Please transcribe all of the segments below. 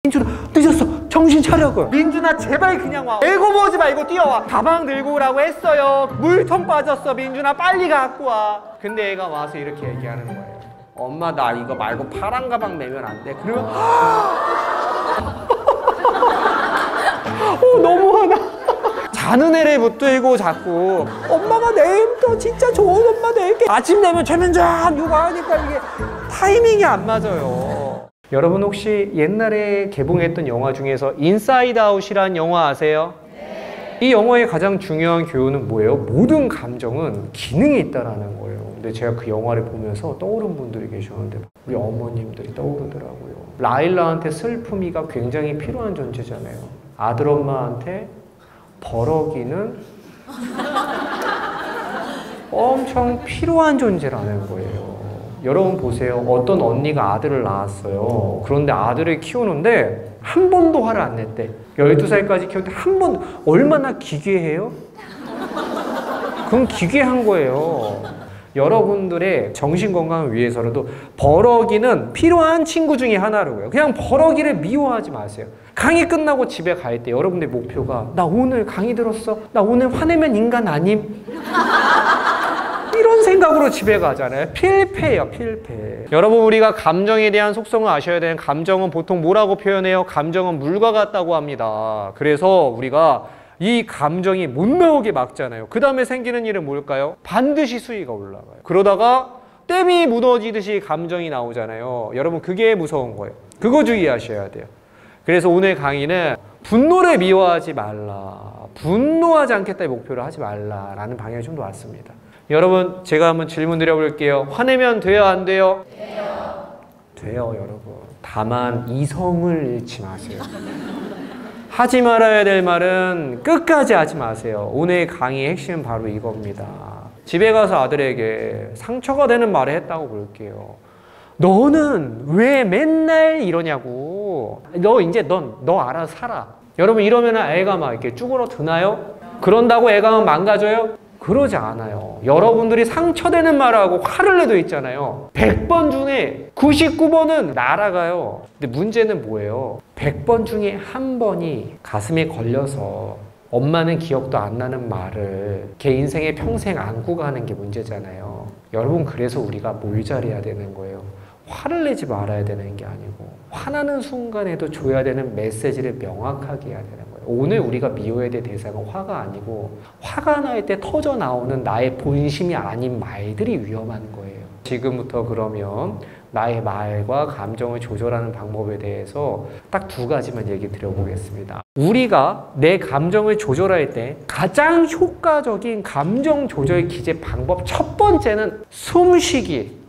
민준아 늦었어. 정신 차려. 민준아 제발 그냥 와. 알고 보지 말고 뛰어와. 가방 들고 오라고 했어요. 물통 빠졌어. 민준아 빨리 갖고 와. 근데 애가 와서 이렇게 얘기하는 거예요. 엄마 나 이거 말고 파란 가방 매면 안 돼? 그러면 너무 화나. 자는 애를 붙들고 자꾸 엄마가 내일부터 진짜 좋은 엄마 될게. 아침 되면 최면장 육아하니까 이게 타이밍이 안 맞아요. 여러분 혹시 옛날에 개봉했던 영화 중에서 인사이드 아웃이라는 영화 아세요? 네. 이 영화의 가장 중요한 교훈은 뭐예요? 모든 감정은 기능이 있다는 거예요. 근데 제가 그 영화를 보면서 떠오른 분들이 계셨는데 우리 어머님들이 떠오르더라고요. 라일라한테 슬픔이가 굉장히 필요한 존재잖아요. 아들 엄마한테 버럭이는 엄청 필요한 존재라는 거예요. 여러분 보세요. 어떤 언니가 아들을 낳았어요. 그런데 아들을 키우는데 한 번도 화를 안 냈대. 12살까지 키우는데 한 번. 얼마나 기괴해요? 그건 기괴한 거예요. 여러분들의 정신건강을 위해서라도 버럭이는 필요한 친구 중에 하나라고요. 그냥 버럭이를 미워하지 마세요. 강의 끝나고 집에 갈 때 여러분들의 목표가 나 오늘 강의 들었어? 나 오늘 화내면 인간 아님? 이런 생각으로 집에 가잖아요. 필패예요, 필패. 여러분 우리가 감정에 대한 속성을 아셔야 되는 감정은 보통 뭐라고 표현해요? 감정은 물과 같다고 합니다. 그래서 우리가 이 감정이 못 나오게 막잖아요. 그 다음에 생기는 일은 뭘까요? 반드시 수위가 올라가요. 그러다가 댐이 무너지듯이 감정이 나오잖아요. 여러분 그게 무서운 거예요. 그거 주의하셔야 돼요. 그래서 오늘 강의는 분노를 미워하지 말라. 분노하지 않겠다의 목표를 하지 말라라는 방향이 좀 더 왔습니다. 여러분 제가 한번 질문 드려볼게요. 화내면 돼요 안 돼요? 돼요. 돼요 여러분. 다만 이성을 잃지 마세요. 하지 말아야 될 말은 끝까지 하지 마세요. 오늘 강의의 핵심은 바로 이겁니다. 집에 가서 아들에게 상처가 되는 말을 했다고 볼게요. 너는 왜 맨날 이러냐고. 너 이제 너 알아서 살아. 여러분 이러면 애가 막 이렇게 쭈그러드나요? 그런다고 애가 망가져요? 그러지 않아요. 여러분들이 상처되는 말하고 화를 내도 있잖아요. 100번 중에 99번은 날아가요. 근데 문제는 뭐예요? 100번 중에 한 번이 가슴에 걸려서 엄마는 기억도 안 나는 말을 걔 인생에 평생 안고 가는 게 문제잖아요. 여러분 그래서 우리가 뭘 잘해야 되는 거예요? 화를 내지 말아야 되는 게 아니고 화나는 순간에도 줘야 되는 메시지를 명확하게 해야 되는 거예요. 오늘 우리가 미워해야 될 대상은 화가 아니고 화가 날 때 터져 나오는 나의 본심이 아닌 말들이 위험한 거예요. 지금부터 그러면 나의 말과 감정을 조절하는 방법에 대해서 딱 두 가지만 얘기 드려보겠습니다. 우리가 내 감정을 조절할 때 가장 효과적인 감정 조절 기제 방법 첫 번째는 숨쉬기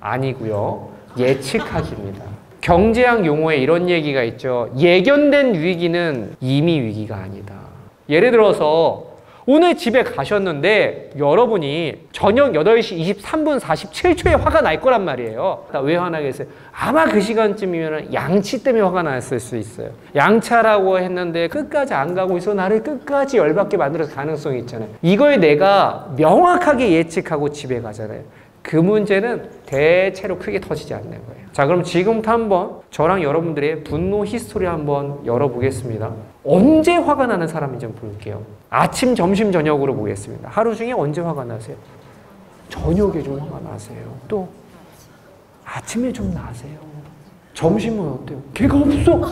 아니고요. 예측하기입니다. 경제학 용어에 이런 얘기가 있죠. 예견된 위기는 임의 위기가 아니다. 예를 들어서 오늘 집에 가셨는데 여러분이 저녁 8시 23분 47초에 화가 날 거란 말이에요. 왜 화나겠어요? 아마 그 시간쯤이면 양치 때문에 화가 났을 수 있어요. 양차라고 했는데 끝까지 안 가고 있어 나를 끝까지 열받게 만들어서 가능성이 있잖아요. 이걸 내가 명확하게 예측하고 집에 가잖아요. 그 문제는 대체로 크게 터지지 않는 거예요. 자, 그럼 지금부터 한번 저랑 여러분들의 분노 히스토리 한번 열어보겠습니다. 언제 화가 나는 사람인지 좀 볼게요. 아침, 점심, 저녁으로 보겠습니다. 하루 중에 언제 화가 나세요? 저녁에 좀 화가 나세요. 또 아침에 좀 나세요. 점심은 어때요? 걔가 없어.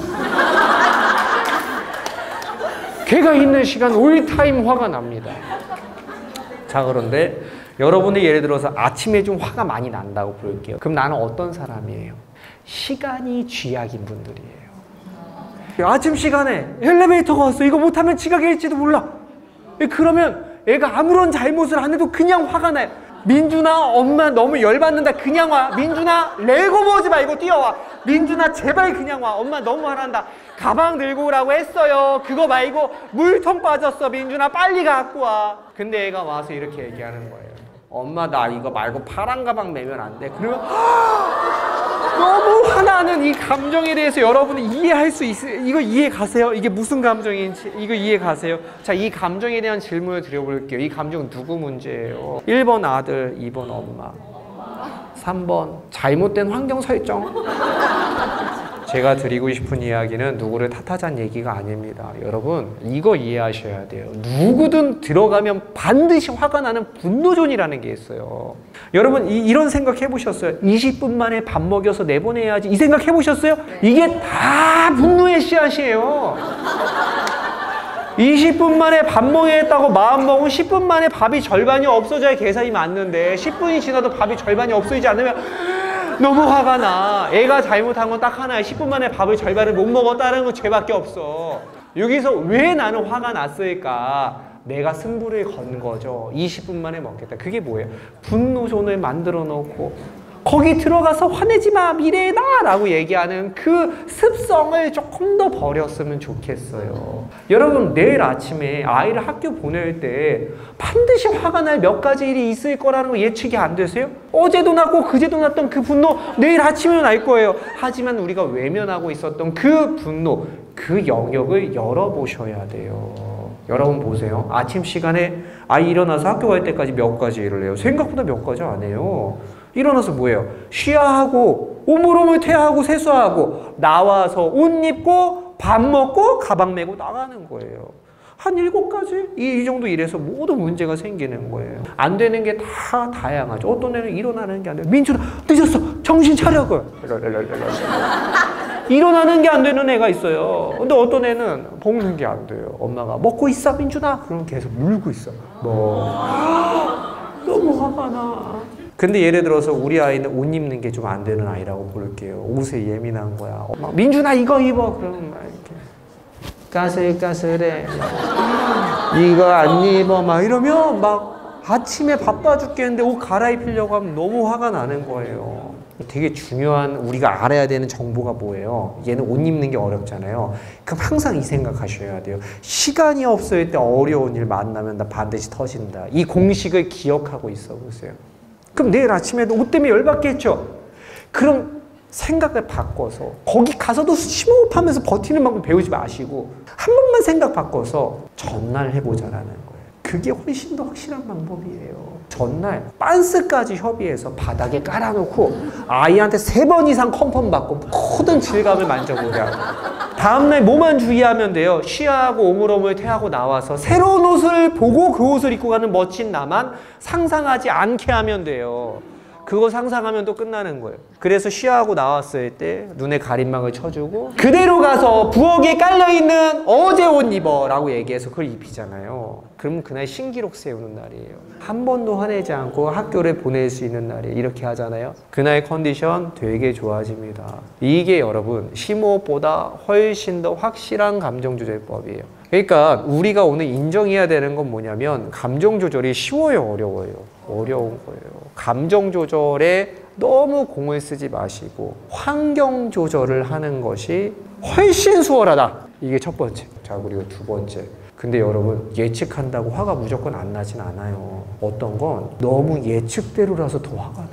걔가 있는 시간 올타임 화가 납니다. 자, 그런데 여러분이 예를 들어서 아침에 좀 화가 많이 난다고 볼게요. 그럼 나는 어떤 사람이에요? 시간이 쥐약인 분들이에요. 아침 시간에 엘리베이터가 왔어. 이거 못하면 지각일지도 몰라. 그러면 애가 아무런 잘못을 안 해도 그냥 화가 나요. 민준아 엄마 너무 열받는다. 그냥 와. 민준아 레고 보지 말고 뛰어와. 민준아 제발 그냥 와. 엄마 너무 화난다. 가방 들고 오라고 했어요. 그거 말고 물통 빠졌어. 민준아 빨리 갖고 와. 근데 애가 와서 이렇게 얘기하는 거예요. 엄마 나 이거 말고 파란 가방 매면 안 돼? 그러면 너무 화나는 이 감정에 대해서 여러분이 이해할 수 있어요? 이거 이해 가세요? 이게 무슨 감정인지 이거 이해 가세요? 자, 이 감정에 대한 질문을 드려볼게요. 이 감정은 누구 문제예요? 1번 아들, 2번 엄마, 3번 잘못된 환경 설정. 제가 드리고 싶은 이야기는 누구를 탓하자는 얘기가 아닙니다. 여러분 이거 이해하셔야 돼요. 누구든 들어가면 반드시 화가 나는 분노존이라는 게 있어요. 여러분 이런 생각 해보셨어요? 20분 만에 밥 먹여서 내보내야지 이 생각 해보셨어요? 이게 다 분노의 씨앗이에요. 20분 만에 밥 먹여야겠다고 마음먹으면 10분 만에 밥이 절반이 없어져야 계산이 맞는데 10분이 지나도 밥이 절반이 없어지지 않으면 너무 화가 나. 애가 잘못한 건 딱 하나야. 10분 만에 밥을 절반을 못 먹었다는 건 죄밖에 없어. 여기서 왜 나는 화가 났을까? 내가 승부를 건 거죠. 20분 만에 먹겠다. 그게 뭐예요? 분노존을 만들어 놓고 거기 들어가서 화내지 마, 미래의 나라고 얘기하는 그 습성을 조금 더 버렸으면 좋겠어요. 여러분 내일 아침에 아이를 학교 보낼 때 반드시 화가 날 몇 가지 일이 있을 거라는 거 예측이 안 되세요? 어제도 났고 그제도 났던 그 분노 내일 아침에는 날 거예요. 하지만 우리가 외면하고 있었던 그 분노, 그 영역을 열어보셔야 돼요. 여러분 보세요. 아침 시간에 아이 일어나서 학교 갈 때까지 몇 가지 일을 해요. 생각보다 몇 가지 안 해요. 일어나서 뭐예요? 쉬야하고 오물오물 퇴하고 세수하고 나와서 옷 입고 밥 먹고 가방 메고 나가는 거예요. 한 7가지? 이 정도 일해서 모든 문제가 생기는 거예요. 안 되는 게 다 다양하죠. 어떤 애는 일어나는 게 안 돼요. 민준아 늦었어. 정신 차려. 일어나는 게 안 되는 애가 있어요. 근데 어떤 애는 먹는 게 안 돼요. 엄마가 먹고 있어 민준아? 그러면 계속 물고 있어. 너무 화가 나. 근데 예를 들어서 우리 아이는 옷 입는 게 좀 안 되는 아이라고 볼게요. 옷에 예민한 거야. 민준아 이거 입어. 그러면 막 이렇게 까슬까슬해. 이거 안 입어. 막 이러면 막 아침에 바빠 죽겠는데 옷 갈아입히려고 하면 너무 화가 나는 거예요. 되게 중요한 우리가 알아야 되는 정보가 뭐예요? 얘는 옷 입는 게 어렵잖아요. 그럼 항상 이 생각하셔야 돼요. 시간이 없을 때 어려운 일 만나면 나 반드시 터진다. 이 공식을 기억하고 있어 보세요. 그럼 내일 아침에도 옷 때문에 열받겠죠? 그럼 생각을 바꿔서 거기 가서도 심호흡하면서 버티는 방법 배우지 마시고 한 번만 생각 바꿔서 전날 해보자라는 거예요. 그게 훨씬 더 확실한 방법이에요. 전날 빤스까지 협의해서 바닥에 깔아놓고 아이한테 3번 이상 컨펌 받고 모든 질감을 만져보자. 다음날 뭐만 주의하면 돼요. 쉬하고 오물오물 퇴하고 나와서 새로운 옷을 보고 그 옷을 입고 가는 멋진 나만 상상하지 않게 하면 돼요. 그거 상상하면 또 끝나는 거예요. 그래서 쉬하고 나왔을 때 눈에 가림막을 쳐주고 그대로 가서 부엌에 깔려있는 어제 옷 입어 라고 얘기해서 그걸 입히잖아요. 그러면 그날 신기록 세우는 날이에요. 한 번도 화내지 않고 학교를 보낼 수 있는 날이에요. 이렇게 하잖아요. 그날 컨디션 되게 좋아집니다. 이게 여러분 심호흡보다 훨씬 더 확실한 감정조절법이에요. 그러니까 우리가 오늘 인정해야 되는 건 뭐냐면 감정 조절이 쉬워요, 어려워요? 어려운 거예요. 감정 조절에 너무 공을 쓰지 마시고 환경 조절을 하는 것이 훨씬 수월하다. 이게 첫 번째. 자, 그리고 두 번째. 근데 여러분 예측한다고 화가 무조건 안 나진 않아요. 어떤 건 너무 예측대로라서 더 화가 나.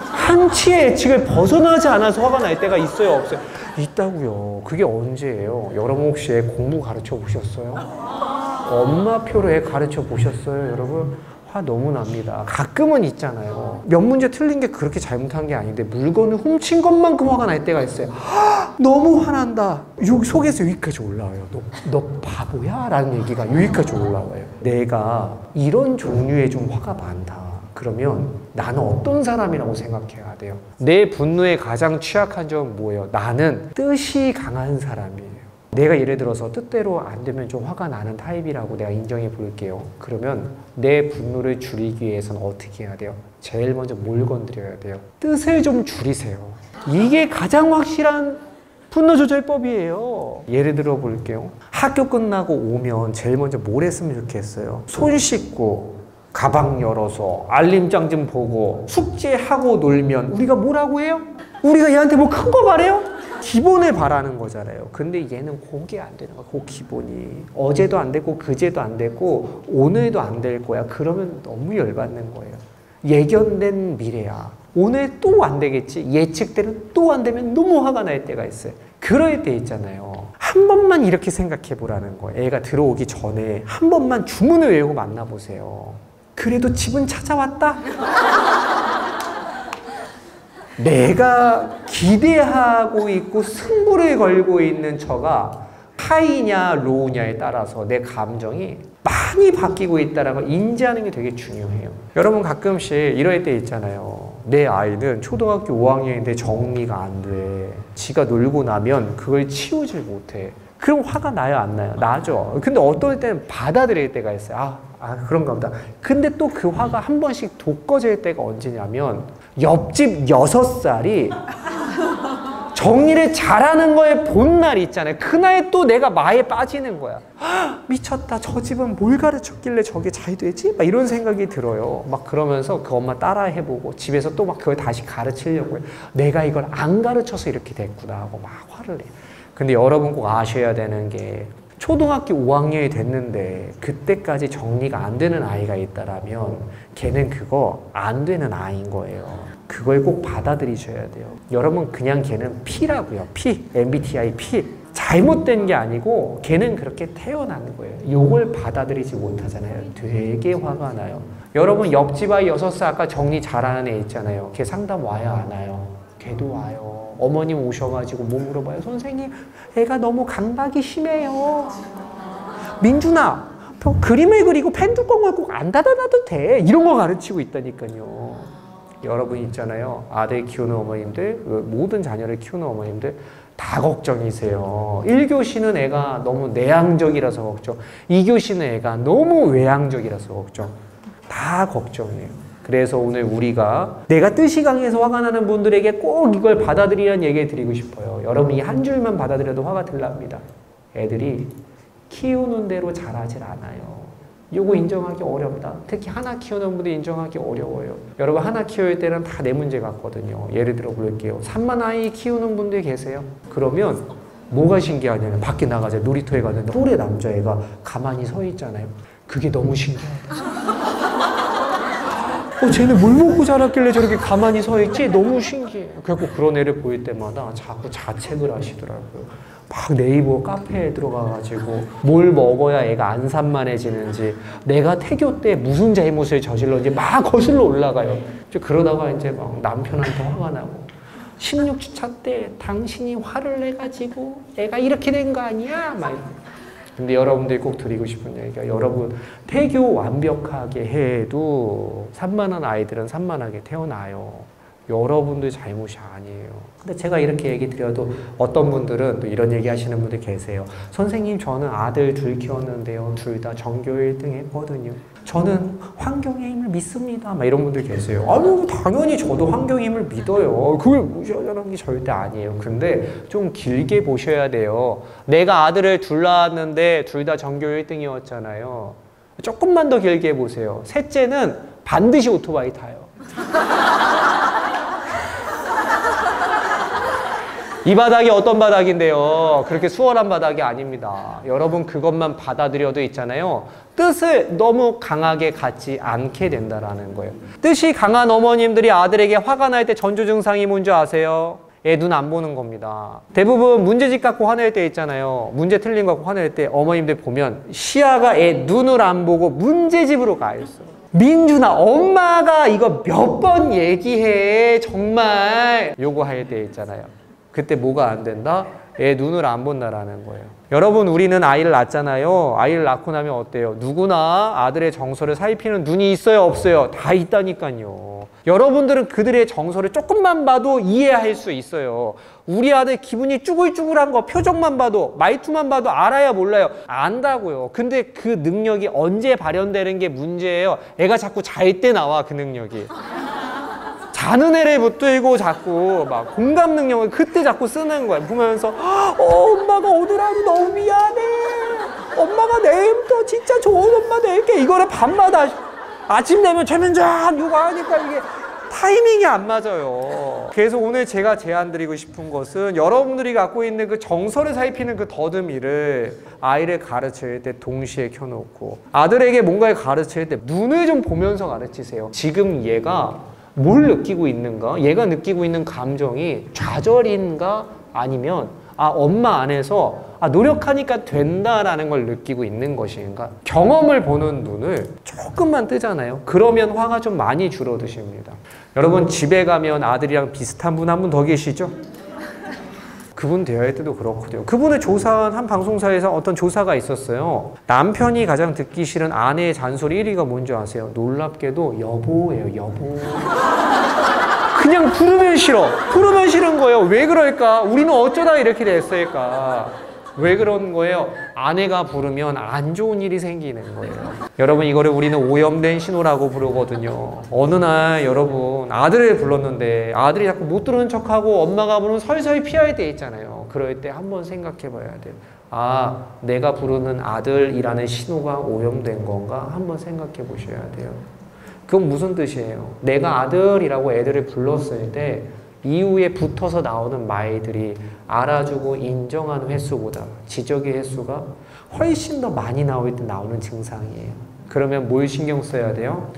한치의 예측을 벗어나지 않아서 화가 날 때가 있어요, 없어요? 있다고요. 그게 언제예요? 여러분 혹시 애 공부 가르쳐 보셨어요? 엄마표로 애 가르쳐 보셨어요, 여러분? 화 너무 납니다. 가끔은 있잖아요. 몇 문제 틀린 게 그렇게 잘못한 게 아닌데 물건을 훔친 것만큼 화가 날 때가 있어요. 너무 화난다. 여기 속에서 여기까지 올라와요. 너 바보야? 라는 얘기가 여기까지 올라와요. 내가 이런 종류의 좀 화가 많다. 그러면 나는 어떤 사람이라고 생각해야 돼요? 내 분노에 가장 취약한 점은 뭐예요? 나는 뜻이 강한 사람이에요. 내가 예를 들어서 뜻대로 안 되면 좀 화가 나는 타입이라고 내가 인정해 볼게요. 그러면 내 분노를 줄이기 위해서는 어떻게 해야 돼요? 제일 먼저 뭘 건드려야 돼요? 뜻을 좀 줄이세요. 이게 가장 확실한 분노 조절법이에요. 예를 들어 볼게요. 학교 끝나고 오면 제일 먼저 뭘 했으면 좋겠어요? 손 씻고 가방 열어서 알림장 좀 보고 숙제하고 놀면 우리가 뭐라고 해요? 우리가 얘한테 뭐 큰 거 바래요? 기본을 바라는 거잖아요. 근데 얘는 그게 안 되는 거야. 그 기본이. 어제도 안 됐고 그제도 안 됐고 오늘도 안 될 거야. 그러면 너무 열받는 거예요. 예견된 미래야. 오늘 또 안 되겠지. 예측대로 또 안 되면 너무 화가 날 때가 있어요. 그럴 때 있잖아요. 한 번만 이렇게 생각해 보라는 거예요. 애가 들어오기 전에 한 번만 주문을 외우고 만나보세요. 그래도 집은 찾아왔다? 내가 기대하고 있고 승부를 걸고 있는 처가 하이냐 로우냐에 따라서 내 감정이 많이 바뀌고 있다는 걸 인지하는 게 되게 중요해요. 여러분 가끔씩 이럴 때 있잖아요. 내 아이는 초등학교 5학년인데 정리가 안 돼. 지가 놀고 나면 그걸 치우질 못해. 그럼 화가 나요, 안 나요? 나죠. 근데 어떨 때는 받아들일 때가 있어요. 그런가 보다. 근데 또 그 화가 한 번씩 돋궈질 때가 언제냐면 옆집 6살이 정리를 잘하는 거에 본 날이 있잖아요. 그날 또 내가 마에 빠지는 거야. 미쳤다. 저 집은 뭘 가르쳤길래 저게 잘 되지? 막 이런 생각이 들어요. 막 그러면서 그 엄마 따라 해보고 집에서 또 막 그걸 다시 가르치려고 해요. 내가 이걸 안 가르쳐서 이렇게 됐구나 하고 막 화를 내요. 근데 여러분 꼭 아셔야 되는 게 초등학교 5학년이 됐는데 그때까지 정리가 안 되는 아이가 있다라면 걔는 그거 안 되는 아이인 거예요. 그걸 꼭 받아들이셔야 돼요. 여러분 그냥 걔는 P라고요. P, MBTI P. 잘못된 게 아니고 걔는 그렇게 태어난 거예요. 요걸 받아들이지 못하잖아요. 되게 화가 나요. 여러분 옆집 아이 6살 아까 정리 잘하는 애 있잖아요. 걔 상담 와요 안 와요? 걔도 와요. 어머님 오셔가지고 뭐 물어봐요. 선생님 애가 너무 강박이 심해요. 민준아 그림을 그리고 펜 뚜껑을 꼭 안 닫아놔도 돼. 이런 거 가르치고 있다니까요. 여러분 있잖아요. 아들 키우는 어머님들, 모든 자녀를 키우는 어머님들 다 걱정이세요. 1교시는 애가 너무 내향적이라서 걱정, 2교시는 애가 너무 외향적이라서 걱정. 다 걱정이에요. 그래서 오늘 우리가 내가 뜻이 강해서 화가 나는 분들에게 꼭 이걸 받아들이라는 얘기를 드리고 싶어요. 여러분이 한 줄만 받아들여도 화가 들랍니다. 애들이 키우는 대로 자라질 않아요. 요거 인정하기 어렵다. 특히 하나 키우는 분들 인정하기 어려워요. 여러분 하나 키울 때는 다 내 문제 같거든요. 예를 들어 볼게요. 3만 아이 키우는 분들 계세요? 그러면 뭐가 신기하냐면 밖에 나가자 놀이터에 가는데 또래 남자애가 가만히 서 있잖아요. 그게 너무 신기하다. 쟤는 뭘 먹고 자랐길래 저렇게 가만히 서 있지? 너무 신기해. 그래서 그런 애를 보일 때마다 자꾸 자책을 하시더라고요. 막 네이버 카페에 들어가가지고 뭘 먹어야 애가 안 산만해지는지, 내가 태교 때 무슨 잘못을 저질렀는지 막 거슬러 올라가요. 그러다가 이제 막 남편한테 화가 나고, 16주차 때 당신이 화를 내가지고 애가 이렇게 된 거 아니야? 막. 근데 여러분들이 꼭 드리고 싶은 얘기가, 여러분 태교 완벽하게 해도 산만한 아이들은 산만하게 태어나요. 여러분들 잘못이 아니에요. 근데 제가 이렇게 얘기 드려도 어떤 분들은 또 이런 얘기 하시는 분들 계세요. 선생님 저는 아들 둘 키웠는데요. 둘 다 전교 1등 했거든요. 저는 환경의 힘을 믿습니다. 막 이런 분들 계세요. 아유 당연히 저도 환경의 힘을 믿어요. 그걸 무시하는 게 절대 아니에요. 근데 좀 길게 보셔야 돼요. 내가 아들을 둘 낳았는데 둘 다 전교 1등이었잖아요. 조금만 더 길게 보세요. 셋째는 반드시 오토바이 타요. 이 바닥이 어떤 바닥인데요? 그렇게 수월한 바닥이 아닙니다. 여러분 그것만 받아들여도 있잖아요. 뜻을 너무 강하게 갖지 않게 된다라는 거예요. 뜻이 강한 어머님들이 아들에게 화가 날 때 전조 증상이 뭔지 아세요? 얘 눈 안 보는 겁니다. 대부분 문제집 갖고 화낼 때 있잖아요. 문제 틀린 거 갖고 화낼 때 어머님들 보면 시야가 얘 눈을 안 보고 문제집으로 가 있어. 민준아 엄마가 이거 몇 번 얘기해 정말. 요거 할 때 있잖아요. 그때 뭐가 안 된다? 얘 눈을 안 본다라는 거예요. 여러분 우리는 아이를 낳잖아요. 아이를 낳고 나면 어때요? 누구나 아들의 정서를 살피는 눈이 있어요 없어요? 다 있다니까요. 여러분들은 그들의 정서를 조금만 봐도 이해할 수 있어요. 우리 아들 기분이 쭈글쭈글한 거 표정만 봐도, 말투만 봐도 알아야 몰라요? 안다고요. 근데 그 능력이 언제 발현되는 게 문제예요. 애가 자꾸 잘 때 나와 그 능력이. 자는 애를 붙들고 자꾸 막 공감 능력을 그때 자꾸 쓰는 거야. 보면서 엄마가 오더라도 너무 미안해. 엄마가 내일부터 진짜 좋은 엄마 될게. 이거를 밤마다 아침 되면 최면장 육아하니까 이게 타이밍이 안 맞아요. 그래서 오늘 제가 제안 드리고 싶은 것은 여러분들이 갖고 있는 그 정서를 살피는 그 더듬이를 아이를 가르칠 때 동시에 켜놓고, 아들에게 뭔가를 가르칠 때 눈을 좀 보면서 가르치세요. 지금 얘가 뭘 느끼고 있는가? 얘가 느끼고 있는 감정이 좌절인가? 아니면 엄마 안에서 노력하니까 된다라는 걸 느끼고 있는 것인가? 경험을 보는 눈을 조금만 뜨잖아요. 그러면 화가 좀 많이 줄어드십니다. 여러분 집에 가면 아들이랑 비슷한 분 한 분 더 계시죠? 그분 대화할 때도 그렇거든요. 그분을 조사한 한 방송사에서 어떤 조사가 있었어요. 남편이 가장 듣기 싫은 아내의 잔소리 1위가 뭔지 아세요? 놀랍게도 여보예요. 여보. 그냥 부르면 싫어. 부르면 싫은 거예요. 왜 그럴까? 우리는 어쩌다 이렇게 됐을까? 왜 그런 거예요? 아내가 부르면 안 좋은 일이 생기는 거예요. 여러분 이거를 우리는 오염된 신호라고 부르거든요. 어느 날 여러분 아들을 불렀는데 아들이 자꾸 못 들은 척하고 엄마가 부르면 서서히 피할 때 있잖아요. 그럴 때 한번 생각해 봐야 돼요. 내가 부르는 아들이라는 신호가 오염된 건가? 한번 생각해 보셔야 돼요. 그건 무슨 뜻이에요? 내가 아들이라고 애들을 불렀을 때 이후에 붙어서 나오는 말들이 알아주고 인정하는 횟수보다 지적의 횟수가 훨씬 더 많이 나올 때 나오는 증상이에요. 그러면 뭘 신경 써야 돼요?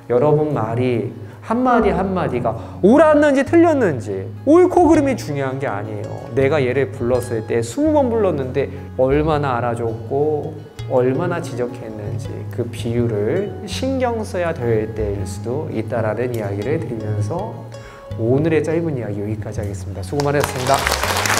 여러분 말이 한마디 한마디가 옳았는지 틀렸는지 옳고 그름이 중요한 게 아니에요. 내가 얘를 불렀을 때 20번 불렀는데 얼마나 알아줬고 얼마나 지적했는지 그 비율을 신경 써야 될 때일 수도 있다라는 이야기를 드리면서 오늘의 짧은 이야기 여기까지 하겠습니다. 수고 많으셨습니다.